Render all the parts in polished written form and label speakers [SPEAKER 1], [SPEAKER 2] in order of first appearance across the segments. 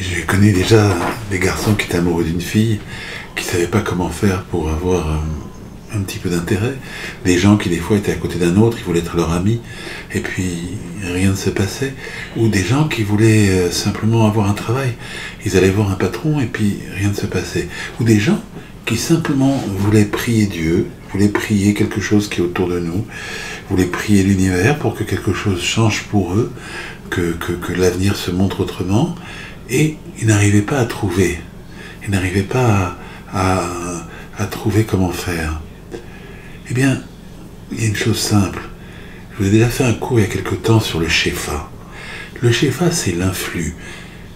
[SPEAKER 1] J'ai connu déjà des garçons qui étaient amoureux d'une fille, qui ne savaient pas comment faire pour avoir un petit peu d'intérêt. Des gens qui des fois étaient à côté d'un autre, ils voulaient être leur ami, et puis rien ne se passait. Ou des gens qui voulaient simplement avoir un travail. Ils allaient voir un patron, et puis rien ne se passait. Ou des gens qui simplement voulaient prier Dieu, voulaient prier quelque chose qui est autour de nous, voulaient prier l'univers pour que quelque chose change pour eux, que l'avenir se montre autrement. Et ils n'arrivaient pas à trouver. Ils n'arrivaient pas à trouver comment faire. Eh bien, il y a une chose simple. Je vous ai déjà fait un cours il y a quelque temps sur le Shefa. Le Shefa, c'est l'influx.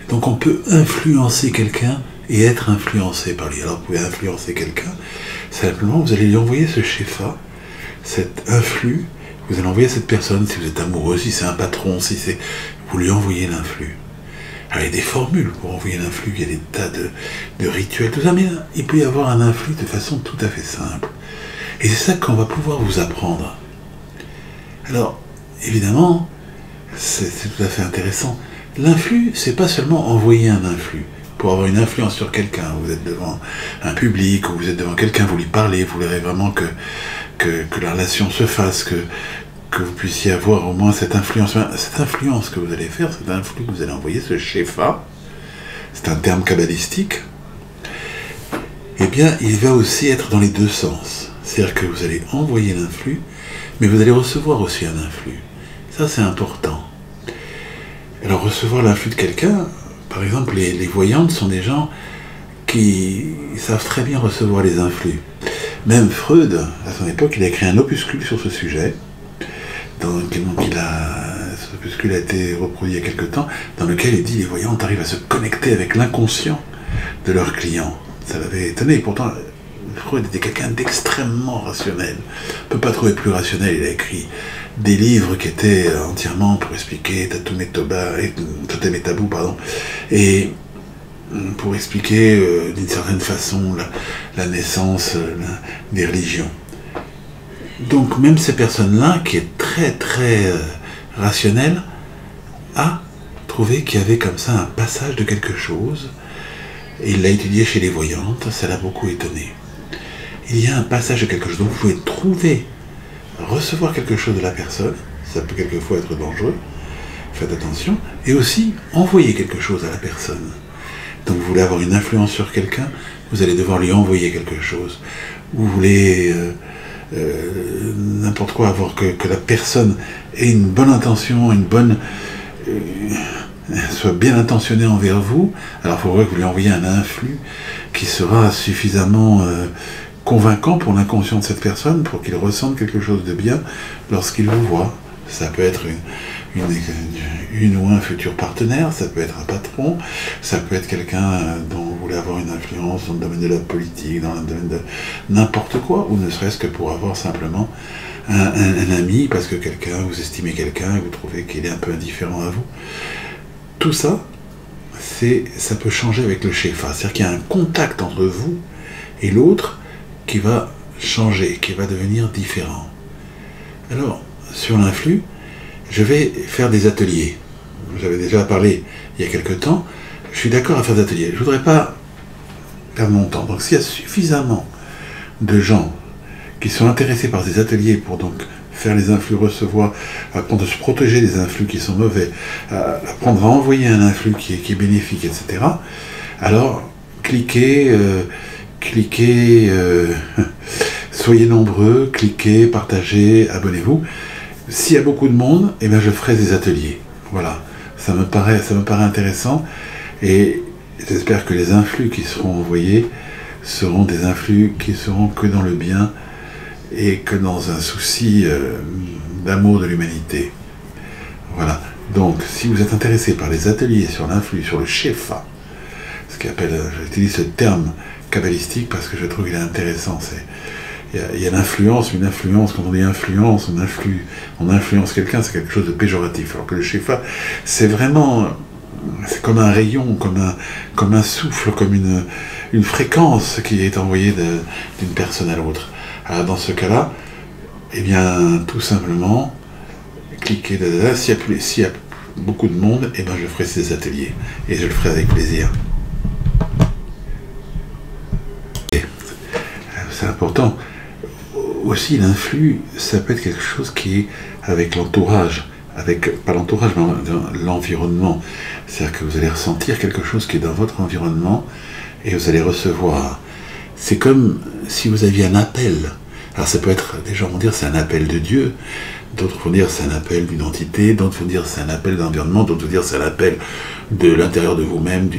[SPEAKER 1] Donc on peut influencer quelqu'un et être influencé par lui. Alors vous pouvez influencer quelqu'un, simplement vous allez lui envoyer ce Shefa, cet influx, vous allez envoyer à cette personne, si vous êtes amoureux, si c'est un patron, si c'est... vous lui envoyez l'influx. Alors il y a des formules pour envoyer l'influx, il y a des tas de rituels, tout ça, mais il peut y avoir un influx de façon tout à fait simple. Et c'est ça qu'on va pouvoir vous apprendre. Alors, évidemment, c'est tout à fait intéressant. L'influx, c'est pas seulement envoyer un influx. Pour avoir une influence sur quelqu'un, vous êtes devant un public, ou vous êtes devant quelqu'un, vous lui parlez, vous voulez vraiment que la relation se fasse, que vous puissiez avoir au moins cette influence. Cette influence que vous allez faire, cet influx que vous allez envoyer, ce Shefa, c'est un terme kabbalistique, eh bien, il va aussi être dans les deux sens. C'est-à-dire que vous allez envoyer l'influx, mais vous allez recevoir aussi un influx. Ça, c'est important. Alors, recevoir l'influx de quelqu'un, par exemple, les voyantes sont des gens qui savent très bien recevoir les influx. Même Freud, à son époque, il a écrit un opuscule sur ce sujet, ce opuscule a été reproduit il y a quelque temps, dans lequel il dit les voyantes arrivent à se connecter avec l'inconscient de leurs clients. Ça l'avait étonné, pourtant Freud était quelqu'un d'extrêmement rationnel. On ne peut pas trouver plus rationnel, il a écrit des livres qui étaient entièrement pour expliquer Totem et Tabou, et pour expliquer d'une certaine façon la naissance des religions. Donc même ces personnes-là, qui est très rationnelle, a trouvé qu'il y avait comme ça un passage de quelque chose, et il l'a étudié chez les voyantes, ça l'a beaucoup étonné. Il y a un passage de quelque chose, donc vous pouvez recevoir quelque chose de la personne, ça peut quelquefois être dangereux, faites attention, et aussi envoyer quelque chose à la personne. Donc vous voulez avoir une influence sur quelqu'un, vous allez devoir lui envoyer quelque chose. Vous voulez n'importe quoi, avoir que la personne ait une bonne intention, soit bien intentionnée envers vous, alors il faudrait que vous lui envoyiez un influx qui sera suffisamment convaincant pour l'inconscient de cette personne, pour qu'il ressente quelque chose de bien lorsqu'il vous voit. Ça peut être une ou un futur partenaire, ça peut être un patron, ça peut être quelqu'un dont vous voulez avoir une influence dans le domaine de la politique, dans le domaine de n'importe quoi, ou ne serait-ce que pour avoir simplement un ami, parce que vous estimez quelqu'un et vous trouvez qu'il est un peu indifférent à vous. Tout ça, ça peut changer avec le Shefa, c'est-à-dire qu'il y a un contact entre vous et l'autre qui va changer, qui va devenir différent. Alors, sur l'influx, je vais faire des ateliers. J'avais déjà parlé il y a quelque temps. Je suis d'accord à faire des ateliers. Je ne voudrais pas perdre mon temps. Donc s'il y a suffisamment de gens qui sont intéressés par ces ateliers pour donc faire les influx, recevoir, apprendre à se protéger des influx qui sont mauvais, apprendre à envoyer un influx qui est bénéfique, etc., alors cliquez, soyez nombreux, cliquez, partagez, abonnez-vous. S'il y a beaucoup de monde, eh bien je ferai des ateliers. Voilà, ça me paraît intéressant, et j'espère que les influx qui seront envoyés seront des influx qui seront que dans le bien et que dans un souci d'amour de l'humanité. Voilà, donc si vous êtes intéressé par les ateliers sur l'influx, sur le Shefa, j'utilise ce terme kabbalistique parce que je trouve qu'il est intéressant, il y a l'influence, une influence, quand on dit influence, on influence quelqu'un, c'est quelque chose de péjoratif. Alors que le Shefa, c'est comme un rayon, comme un souffle, comme une fréquence qui est envoyée d'une personne à l'autre. Alors dans ce cas-là, eh bien, tout simplement, cliquez, s'il y a beaucoup de monde, et ben je ferai ces ateliers. Et je le ferai avec plaisir. C'est important. Aussi, l'influx, ça peut être quelque chose qui est avec l'entourage. Pas l'entourage, mais l'environnement. C'est-à-dire que vous allez ressentir quelque chose qui est dans votre environnement et vous allez recevoir. C'est comme si vous aviez un appel. Alors ça peut être, des gens vont dire c'est un appel de Dieu, d'autres vont dire c'est un appel d'une entité, d'autres vont dire c'est un appel d'environnement, d'autres vont dire c'est un appel de l'intérieur de vous-même.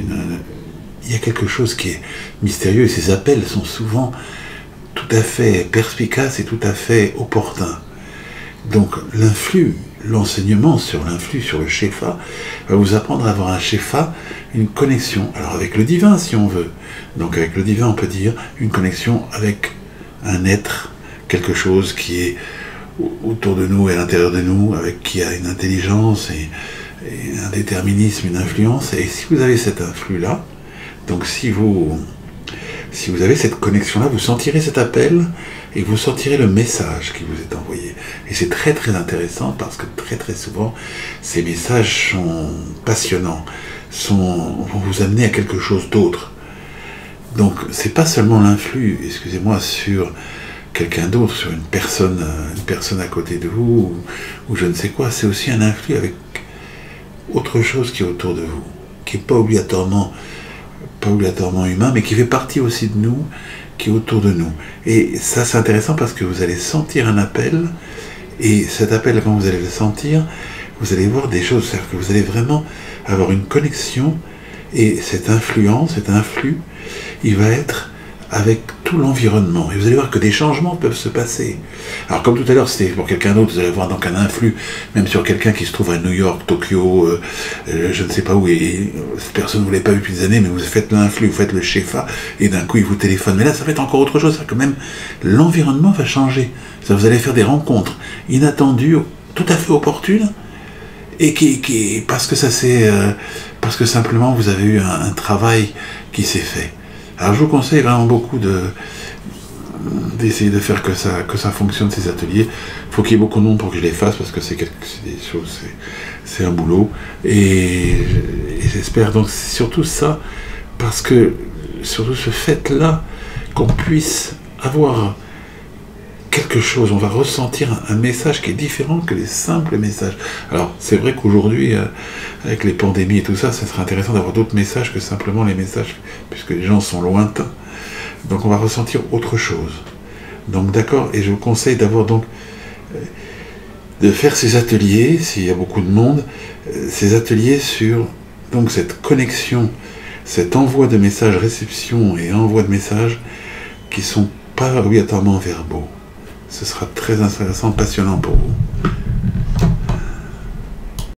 [SPEAKER 1] Il y a quelque chose qui est mystérieux et ces appels sont souvent tout à fait perspicaces et tout à fait opportuns. Donc l'influx, l'enseignement sur l'influx, sur le Shefa, va vous apprendre à avoir un Shefa, une connexion, alors avec le divin si on veut. Donc avec le divin on peut dire une connexion avec un être, quelque chose qui est autour de nous et à l'intérieur de nous, avec qui a une intelligence et un déterminisme, une influence. Et si vous avez cet influx-là, donc si vous avez cette connexion-là, vous sentirez cet appel et vous sentirez le message qui vous est envoyé. Et c'est très très intéressant parce que très très souvent, ces messages sont passionnants, vont vous amener à quelque chose d'autre. Donc c'est pas seulement l'influx, excusez-moi, sur quelqu'un d'autre, sur une personne à côté de vous, ou je ne sais quoi, c'est aussi un influx avec autre chose qui est autour de vous, qui n'est pas obligatoirement humain, mais qui fait partie aussi de nous, qui est autour de nous. Et ça, c'est intéressant parce que vous allez sentir un appel, et cet appel, quand vous allez le sentir, vous allez voir des choses, c'est-à-dire que vous allez vraiment avoir une connexion, et cette influence, cet influx, il va être avec tout l'environnement. Et vous allez voir que des changements peuvent se passer. Alors comme tout à l'heure, c'était pour quelqu'un d'autre, vous allez voir donc un influx, même sur quelqu'un qui se trouve à New York, Tokyo, je ne sais pas où, et cette personne ne vous l'avez pas vu depuis des années, mais vous faites l'influx, vous faites le Shefa, et d'un coup il vous téléphone. Mais là, ça va être encore autre chose, c'est-à-dire que même l'environnement va changer. C'est-à-dire que vous allez faire des rencontres inattendues, tout à fait opportunes, et parce que simplement vous avez eu un travail qui s'est fait. Alors je vous conseille vraiment beaucoup d'essayer de faire que ça fonctionne, ces ateliers. Il faut qu'il y ait beaucoup de monde pour que je les fasse, parce que c'est des choses, c'est un boulot. Et j'espère donc surtout ça, parce que surtout ce fait-là, qu'on puisse avoir quelque chose, on va ressentir un message qui est différent que les simples messages. Alors c'est vrai qu'aujourd'hui, avec les pandémies et tout ça, ça serait intéressant d'avoir d'autres messages que simplement les messages, puisque les gens sont lointains. Donc on va ressentir autre chose. Donc d'accord, et je vous conseille d'avoir donc de faire ces ateliers, s'il y a beaucoup de monde, ces ateliers sur donc cette connexion, cet envoi de messages, réception et envoi de messages qui ne sont pas obligatoirement verbaux. Ce sera très intéressant, passionnant pour vous.